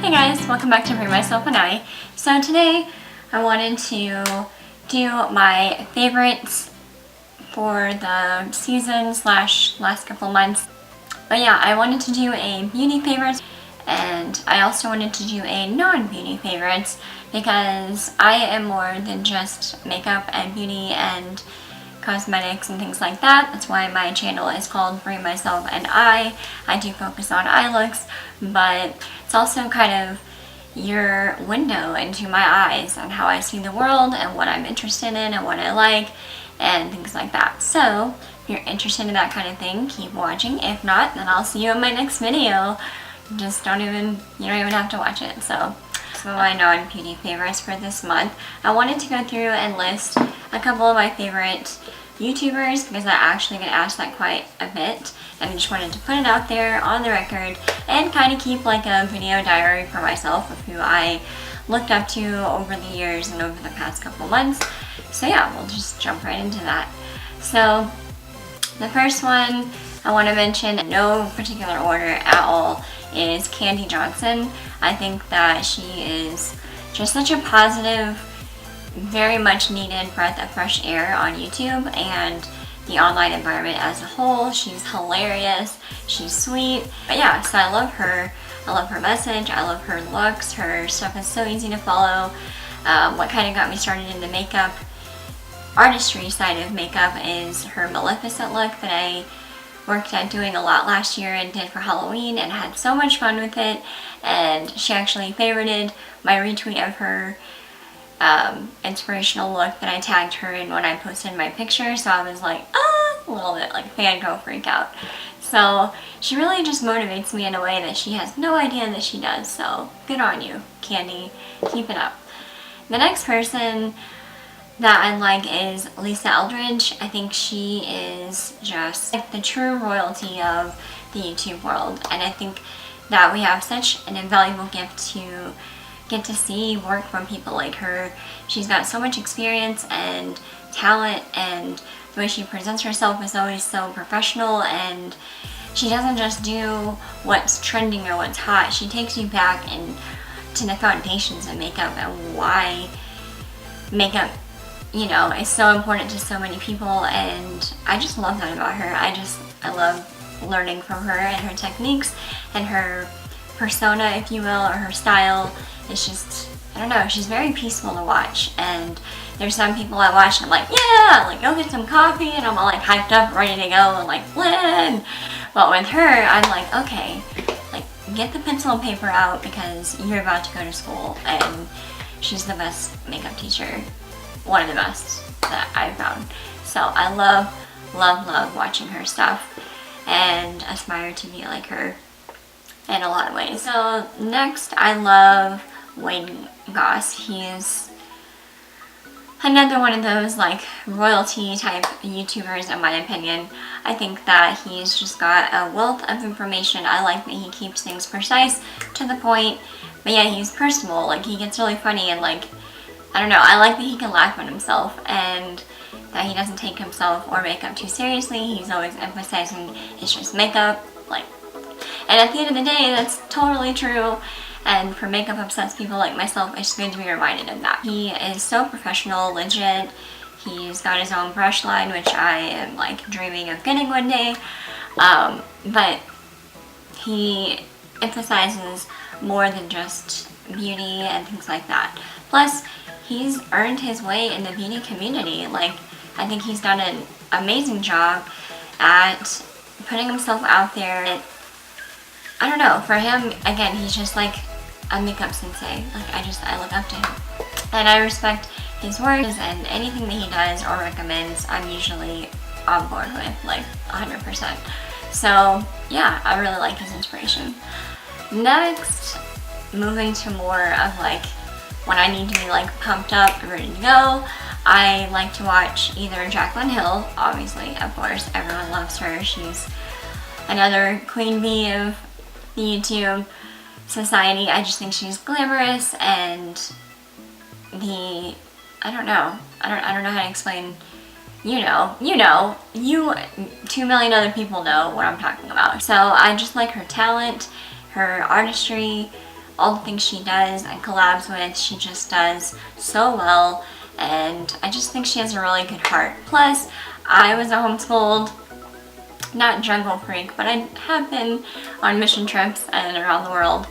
Hey guys, welcome back to BriMyselfAndEye. So today I wanted to do my favorites for the season / last couple months. But yeah, I wanted to do a beauty favorites and I also wanted to do a non-beauty favorites because I am more than just makeup and beauty and cosmetics and things like that. That's why my channel is called BriMyselfAndEye. I do focus on eye looks, but it's also kind of your window into my eyes on how I see the world and what I'm interested in and what I like and things like that. So if you're interested in that kind of thing, keep watching. If not, then I'll see you in my next video. You don't even have to watch it. So my non-beauty favorites for this month. I wanted to go through and list a couple of my favorite YouTubers because I actually get asked that quite a bit, and I just wanted to put it out there on the record and kind of keep like a video diary for myself of who I looked up to over the years and over the past couple months. So yeah, we'll just jump right into that. So the first one I want to mention, in no particular order at all, is Kandee Johnson. I think that she is just such a positive, very much needed breath of fresh air on YouTube and the online environment as a whole. She's hilarious, she's sweet. But yeah, so I love her. I love her message, I love her looks, her stuff is so easy to follow. What kind of got me started in the makeup artistry side of makeup is her Maleficent look that I worked at doing a lot last year and did for Halloween and had so much fun with it. And she actually favorited my retweet of her inspirational look that I tagged her in when I posted my picture. So I was like, a little bit like fangirl freak out. So she really just motivates me in a way that she has no idea that she does. So good on you, Kandee. Keep it up. The next person that I like is Eldridge. I think she is just like the true royalty of the YouTube world, and I think that we have such an invaluable gift to get to see work from people like her. She's got so much experience and talent, and the way she presents herself is always so professional, and she doesn't just do what's trending or what's hot. She takes you back to the foundations of makeup and why makeup is so important to so many people, and I just love that about her. I love learning from her and her techniques and her persona, if you will, or her style. It's just, I don't know, she's very peaceful to watch, and there's some people I watch and I'm like, yeah, like go get some coffee, and I'm all like hyped up, ready to go, and like, Lynn. But with her, I'm like, okay, like get the pencil and paper out because you're about to go to school, and she's the best makeup teacher. One of the best that I've found. So I love watching her stuff and aspire to be like her in a lot of ways. So next, I love Goss. He's another one of those like royalty type YouTubers in my opinion. I think that he's just got a wealth of information. I like that he keeps things precise, to the point, but yeah, he's personable. Like he gets really funny and like, I don't know, I like that he can laugh at himself and that he doesn't take himself or makeup too seriously. He's always emphasizing it's just makeup, like, and at the end of the day, that's totally true. And for makeup obsessed people like myself, it's good to be reminded of that. He is so professional, legit. He's got his own brush line, which I am like dreaming of getting one day. But he emphasizes more than just beauty and things like that. Plus, he's earned his way in the beauty community. Like, I think he's done an amazing job at putting himself out there. I don't know, for him, again, he's just like a makeup sensei. Like, I look up to him. And I respect his words, and anything that he does or recommends, I'm usually on board with, like 100%. So, yeah, I really like his inspiration. Next, moving to more of like when I need to be like pumped up and ready to go, I like to watch either Jaclyn Hill, obviously, of course, everyone loves her. She's another queen bee of the YouTube society. I just think she's glamorous, and I don't know how to explain. You 2 million other people know what I'm talking about. So I just like her talent, her artistry, all the things she does and collabs with, she just does so well, and I just think she has a really good heart. Plus, I was a homeschooled, not jungle freak, but I have been on mission trips and around the world,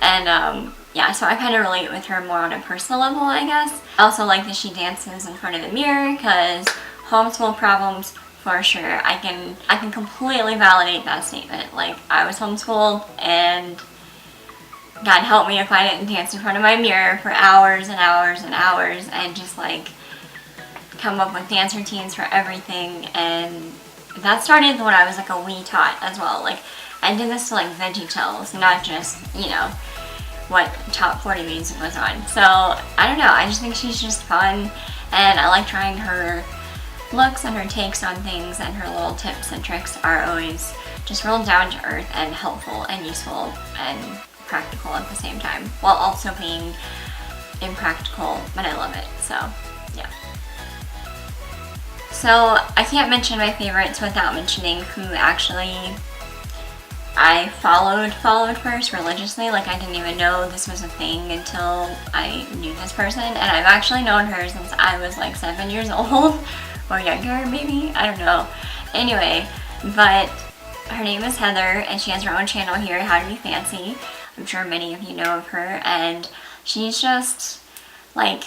and yeah, so I kind of relate with her more on a personal level, I guess. I also like that she dances in front of the mirror, because homeschool problems, for sure. I can completely validate that statement. Like, I was homeschooled, and God help me if I didn't dance in front of my mirror for hours and hours and hours, and just like come up with dance routines for everything. And that started when I was like a wee tot as well. Like, I did this to like VeggieTales, not just, you know, what top 40 music was on. So I don't know, I just think she's just fun, and I like trying her looks and her takes on things, and her little tips and tricks are always just real down to earth and helpful and useful and practical at the same time, while also being impractical, but I love it. So yeah. So I can't mention my favorites without mentioning who actually I followed first religiously. Like, I didn't even know this was a thing until I knew this person, and I've actually known her since I was like 7 years old, or younger maybe, I don't know. Anyway, but her name is Heather, and she has her own channel here, How to Be Fancy. I'm sure many of you know of her, and she's just like,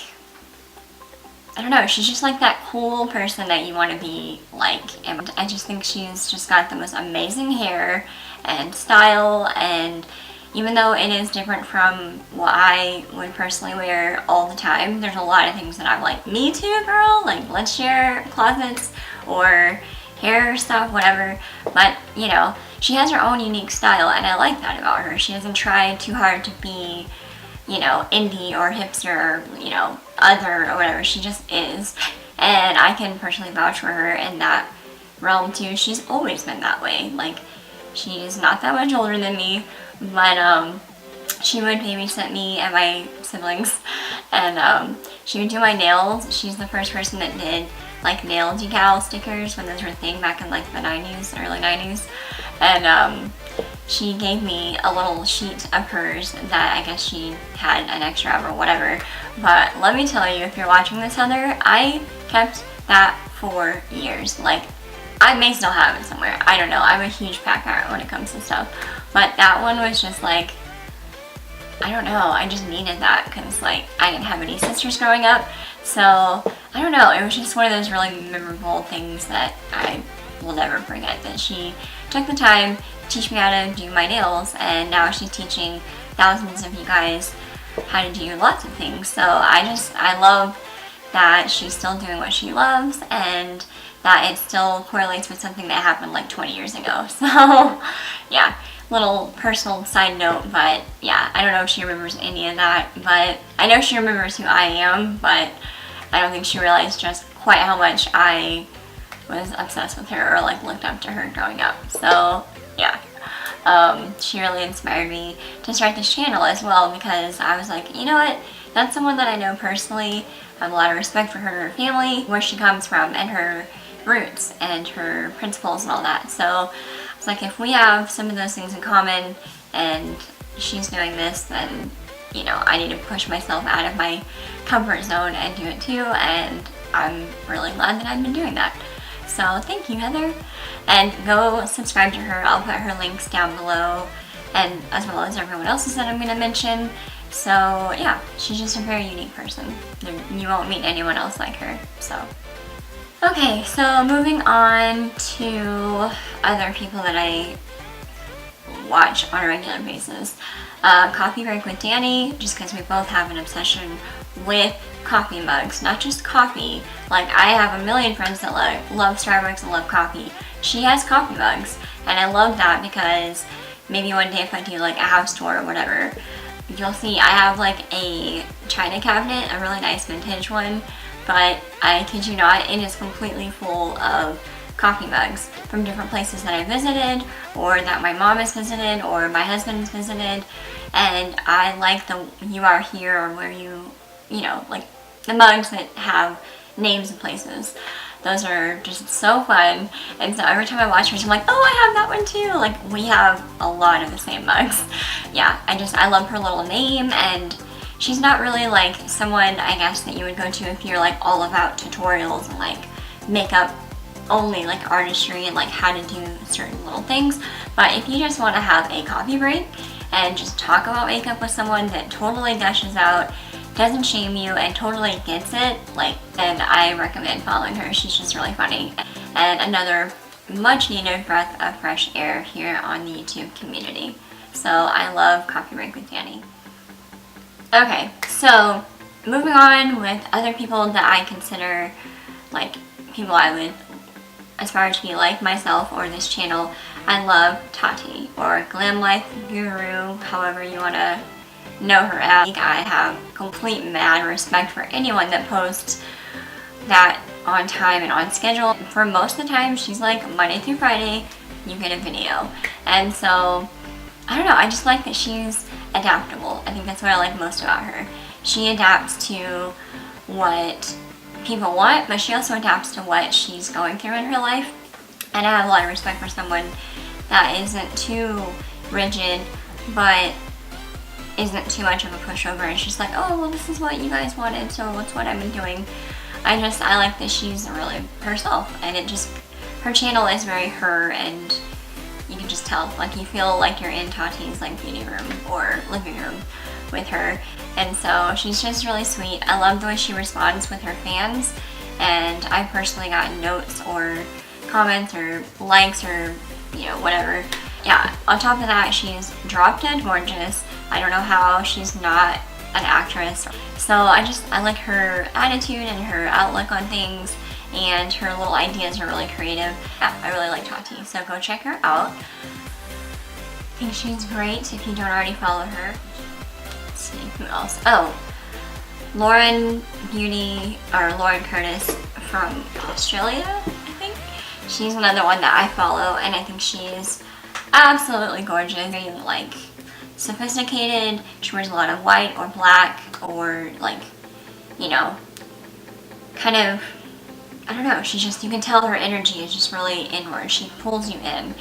I don't know, she's just like that cool person that you want to be like, and I just think she's just got the most amazing hair and style, and even though it is different from what I would personally wear all the time, there's a lot of things that I'm like, me too girl, like let's share closets or hair stuff, whatever. But you know, she has her own unique style, and I like that about her. She doesn't try too hard to be, you know, indie or hipster or, you know, other or whatever. She just is, and I can personally vouch for her in that realm too. She's always been that way. Like, she's not that much older than me, but she would babysit me and my siblings, and she would do my nails. She's the first person that did like nail decal stickers when those were a thing back in like the 90s, early 90s, and she gave me a little sheet of hers that I guess she had an extra of or whatever. But let me tell you, if you're watching this, Heather, I kept that for years. Like, I may still have it somewhere. I don't know. I'm a huge pack rat when it comes to stuff. But that one was just like, I don't know. I just needed that because, like, I didn't have any sisters growing up. So, I don't know. It was just one of those really memorable things that I will never forget. That she took the time to teach me how to do my nails, and now she's teaching thousands of you guys how to do lots of things. So, I love that she's still doing what she loves, and that it still correlates with something that happened like 20 years ago. So, yeah, little personal side note, but yeah, I don't know if she remembers any of that, but I know she remembers who I am, but I don't think she realized just quite how much I was obsessed with her or like looked up to her growing up. So, yeah. She really inspired me to start this channel as well, because I was like, you know what, that's someone that I know personally. I have a lot of respect for her and her family, where she comes from, and her roots and her principles and all that. So it's like, if we have some of those things in common and she's doing this, then, you know, I need to push myself out of my comfort zone and do it too, and I'm really glad that I've been doing that. So thank you, Heather, and go subscribe to her. I'll put her links down below, and as well as everyone else's that I'm going to mention. So yeah, she's just a very unique person. You won't meet anyone else like her. So okay, so moving on to other people that I watch on a regular basis. Coffee Break with Dani, just because we both have an obsession with coffee mugs, not just coffee. Like, I have a million friends that love Starbucks and love coffee. She has coffee mugs, and I love that because maybe one day if I do like a house tour or whatever, you'll see I have like a china cabinet, a really nice vintage one, but I kid you not, it is completely full of coffee mugs from different places that I visited, or that my mom has visited, or my husband's visited, and I like the "you are here" or where you know, like the mugs that have names of places. Those are just so fun. And so every time I watch hers, I'm like, oh, I have that one too. Like, we have a lot of the same mugs. Yeah, I love her little name, and she's not really like someone, I guess, that you would go to if you're like all about tutorials and like makeup only, like artistry and like how to do certain little things. But if you just want to have a coffee break and just talk about makeup with someone that totally gushes out, doesn't shame you, and totally gets it, like, then I recommend following her. She's just really funny. And another much needed breath of fresh air here on the YouTube community. So I love Coffee Break with Dani. Okay, so moving on with other people that I consider like people I would aspire to be like myself or this channel. I love Tati, or Glam Life Guru, however you want to know her as. I have complete mad respect for anyone that posts that on time and on schedule. For most of the time, she's like Monday through Friday, you get a video. And so, I don't know, I just like that she's adaptable. I think that's what I like most about her. She adapts to what people want, but she also adapts to what she's going through in her life. And I have a lot of respect for someone that isn't too rigid, but isn't too much of a pushover, and she's like, oh, well, this is what you guys wanted, so that's what I've been doing. I like that she's really herself, and her channel is very her, and you can just tell, like, you feel like you're in Tati's like beauty room or living room with her. And so she's just really sweet. I love the way she responds with her fans, and I personally got notes or comments or likes or, you know, whatever. Yeah, on top of that, she's drop dead gorgeous. I don't know how she's not an actress. So I like her attitude and her outlook on things, and her little ideas are really creative. Yeah, I really like Tati, so go check her out. I think she's great if you don't already follow her. Let's see, who else? Oh, Lauren Curtis from Australia, I think. She's another one that I follow, and I think she's absolutely gorgeous. Very, like, sophisticated. She wears a lot of white or black, or like, you know, kind of, I don't know, you can tell her energy is just really inward. She pulls you in.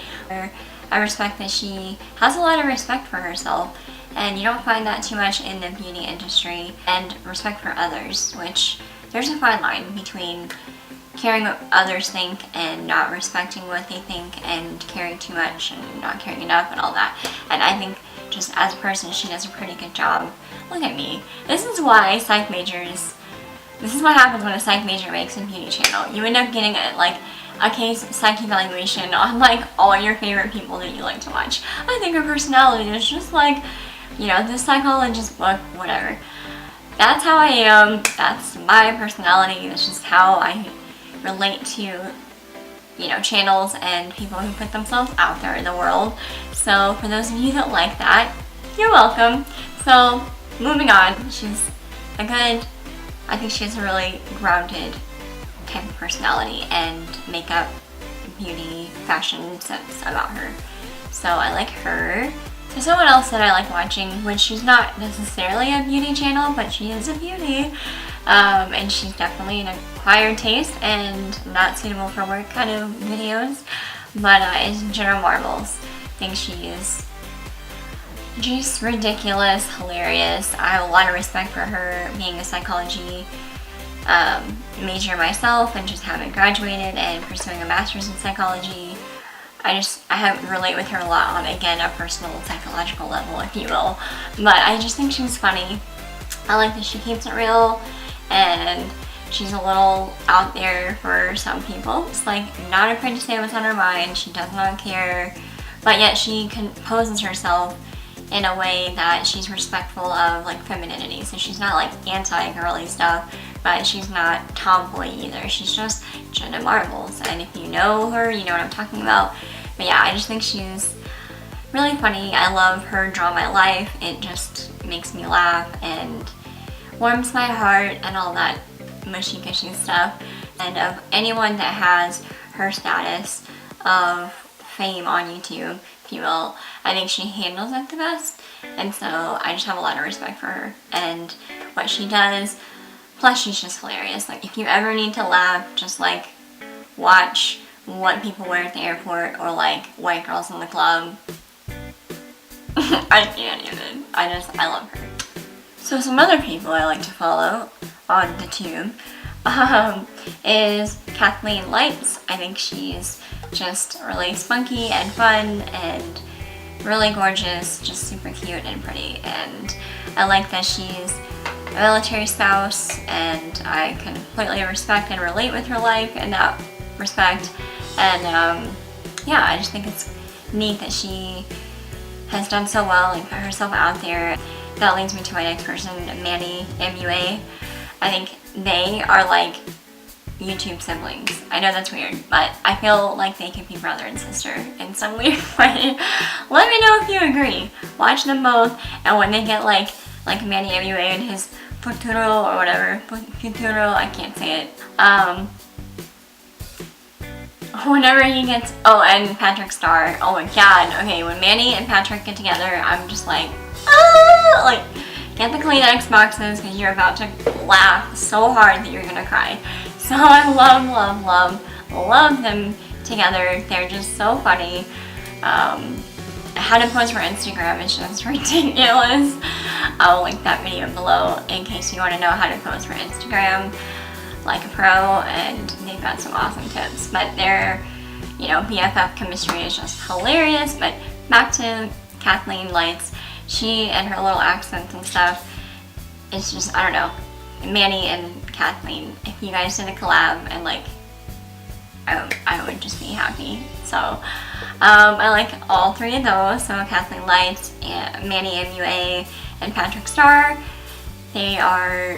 I respect that she has a lot of respect for herself, and you don't find that too much in the beauty industry. And respect for others, which there's a fine line between caring what others think and not respecting what they think, and caring too much and not caring enough and all that. And I think just as a person, she does a pretty good job. Look at me. This is what happens when a psych major makes a beauty channel. You end up getting a case psych evaluation on like all your favorite people that you like to watch. I think her personality is just like, you know, the psychologist book, whatever. That's how I am. That's my personality. That's just how I relate to, you know, channels and people who put themselves out there in the world. So for those of you that like that, you're welcome. So moving on, I think she has a really grounded type of personality and makeup, beauty, fashion sense about her. So I like her. So someone else that I like watching, which she's not necessarily a beauty channel, but she is a beauty. And she's definitely an acquired taste and not suitable for work kind of videos, but is Jenna Marbles. I think she is just ridiculous, hilarious. I have a lot of respect for her, being a psychology major myself and just having graduated and pursuing a master's in psychology. I relate with her a lot on, again, a personal psychological level, if you will, but I just think she's funny. I like that she keeps it real, and she's a little out there for some people. It's like not afraid to say what's on her mind. She does not care, but yet she composes herself in a way that she's respectful of like femininity. So she's not like anti-girly stuff, but she's not tomboy either. She's just Jenna Marbles, and if you know her, you know what I'm talking about. But yeah, I just think she's really funny. I love her Draw My Life. It just makes me laugh and warms my heart and all that mushy gushy stuff. And of anyone that has her status of fame on YouTube, if you will, I think she handles it the best. And so I just have a lot of respect for her and what she does. Plus she's just hilarious. Like, if you ever need to laugh, just like watch what people wear at the airport or like white girls in the club. I can't even. I love her. So some other people I like to follow on the tube is KathleenLights. I think she's just really spunky and fun and really gorgeous, just super cute and pretty. And I like that she's a military spouse, and I completely respect and relate with her life in that respect. And yeah, I just think it's neat that she has done so well and put herself out there. That leads me to my next person, Manny MUA. I think they are like YouTube siblings. I know that's weird, but I feel like they could be brother and sister in some weird way. Let me know if you agree. Watch them both, and when they get like Manny MUA and his futuro or whatever, futuro, I can't say it. Whenever he gets, oh, and Patrick Star, oh my god, okay, when Manny and Patrick get together, I'm just like, ah, like, get the Kleenex boxes because you're about to laugh so hard that you're gonna cry. So I love them together. They're just so funny. How to pose for Instagram is just ridiculous. I'll link that video below in case you want to know how to pose for Instagram like a pro, and they've got some awesome tips. But their, you know, BFF chemistry is just hilarious. But back to KathleenLights, she and her little accents and stuff, it's just, I don't know, Manny and Kathleen, if you guys did a collab, and like, I would just be happy. So I like all three of those. So KathleenLights, and Manny MUA, and Patrick Star. They are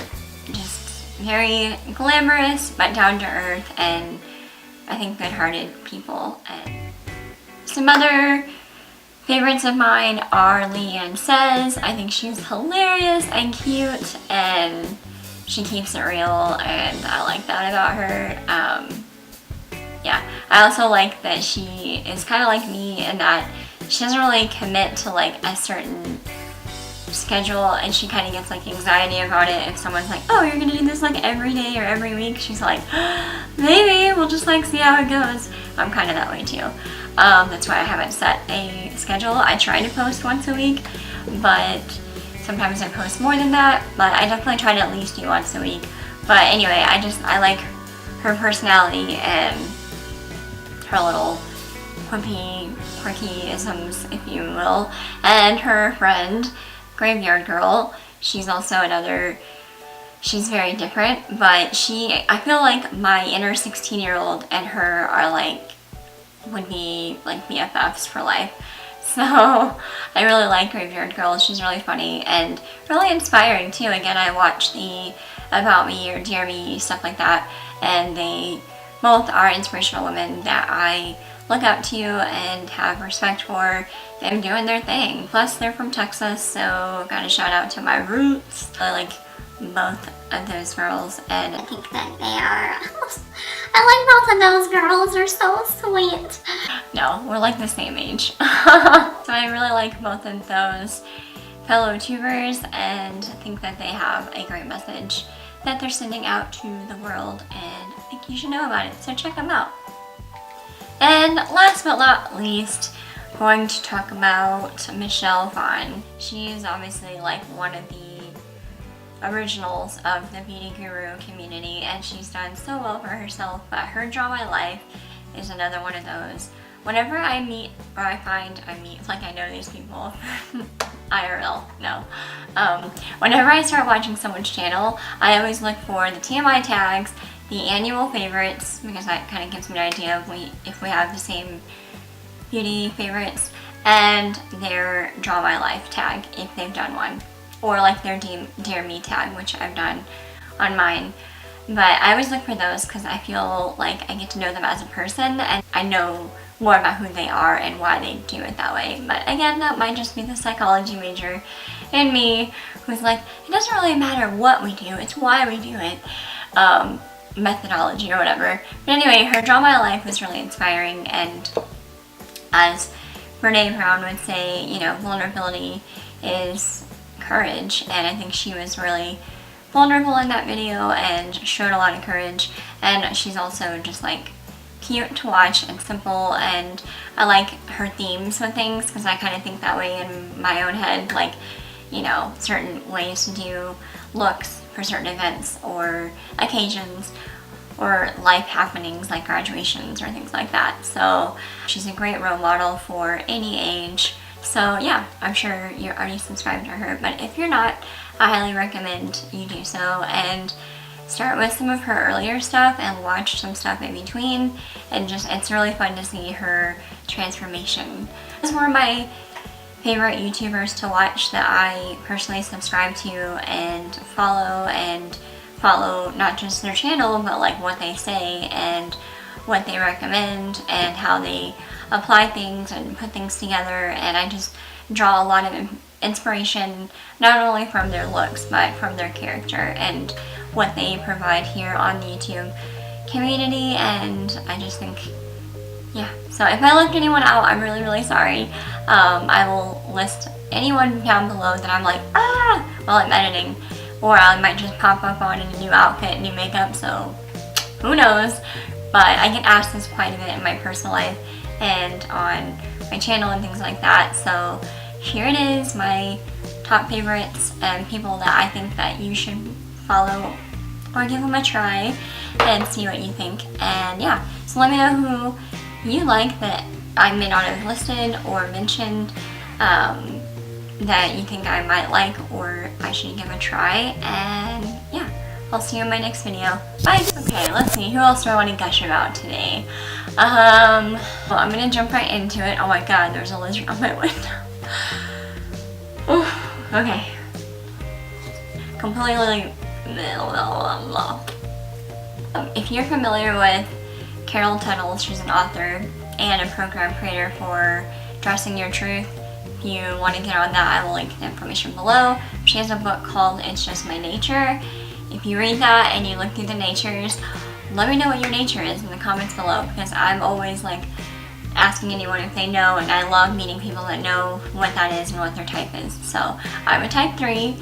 just very glamorous but down to earth, and I think good-hearted people. And some other favorites of mine are Leighansays. I think she's hilarious and cute, and she keeps it real, and I like that about her. Yeah, I also like that she is kind of like me in that she doesn't really commit to like a certain schedule, and she kind of gets like anxiety about it if someone's like, oh, you're gonna do this like every day or every week. She's like, maybe we'll just like see how it goes. I'm kind of that way too. That's why I haven't set a schedule. I try to post once a week, but sometimes I post more than that, but I definitely try to at least do once a week. But anyway, I like her personality and her little quirky-isms, if you will. And her friend, Graveyard Girl, she's also another, she's very different, but I feel like my inner 16-year-old and her are like, would be like BFFs for life. So I really like Graveyard Girl. She's really funny and really inspiring too. Again, I watch the About Me or Dear Me, stuff like that, and they both are inspirational women that I look up to and have respect for. Them doing their thing. Plus they're from Texas, so gotta shout out to my roots. I like both of those girls, and I think that they are, I like both of those girls. They're so sweet. No, we're like the same age. So I really like both of those fellow tubers, and I think that they have a great message that they're sending out to the world, and I think you should know about it, so check them out. And last but not least, going to talk about Michelle Phan. She's obviously like one of the originals of the beauty guru community, and she's done so well for herself, but her Draw My Life is another one of those. Whenever I meet, or I meet, like I know these people, IRL, no. Whenever I start watching someone's channel, I always look for the TMI tags, the annual favorites, because that kind of gives me an idea of if we have the same beauty favorites, and their Draw My Life tag, if they've done one, or like their Dear Me tag, which I've done on mine. But I always look for those because I feel like I get to know them as a person, and I know more about who they are and why they do it that way. But again, that might just be the psychology major in me, who's like, it doesn't really matter what we do, it's why we do it. Methodology or whatever. But anyway, her Draw My Life was really inspiring, and as Brene Brown would say, you know, vulnerability is courage, and I think she was really vulnerable in that video and showed a lot of courage. And she's also just like cute to watch and simple, and I like her themes with things because I kind of think that way in my own head, like, you know, certain ways to do looks for certain events or occasions or life happenings like graduations or things like that. So she's a great role model for any age. So yeah, I'm sure you're already subscribed to her, but if you're not, I highly recommend you do so and start with some of her earlier stuff and watch some stuff in between, and just, it's really fun to see her transformation. This is one of my favorite YouTubers to watch that I personally subscribe to and follow not just their channel, but like what they say and what they recommend and how they apply things and put things together. And I just draw a lot of inspiration, not only from their looks, but from their character and what they provide here on the YouTube community. And I just think, yeah, so if I left anyone out, I'm really, really sorry. I will list anyone down below that I'm like, while I'm editing, or I might just pop up on in a new outfit, new makeup, so who knows. But I get asked this quite a bit in my personal life and on my channel and things like that. So here it is, my top favorites and people that I think that you should follow or give them a try and see what you think. And yeah, so let me know who you like that I may not have listed or mentioned, that you think I might like or I should give a try. And yeah, I'll see you in my next video. Bye! Okay, let's see, who else do I want to gush about today? Well, I'm gonna jump right into it. Oh my god, there's a lizard on my window. Oof, okay. Completely... If you're familiar with Carol Tuttles, she's an author and a program creator for Dressing Your Truth. If you want to get on that, I will link the information below. She has a book called It's Just My Nature. If you read that and you look through the natures, let me know what your nature is in the comments below, because I'm always like asking anyone if they know, and I love meeting people that know what that is and what their type is. So I'm a type 3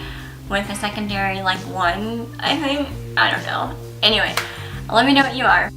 with a secondary like 1, I think. I don't know. Anyway, let me know what you are.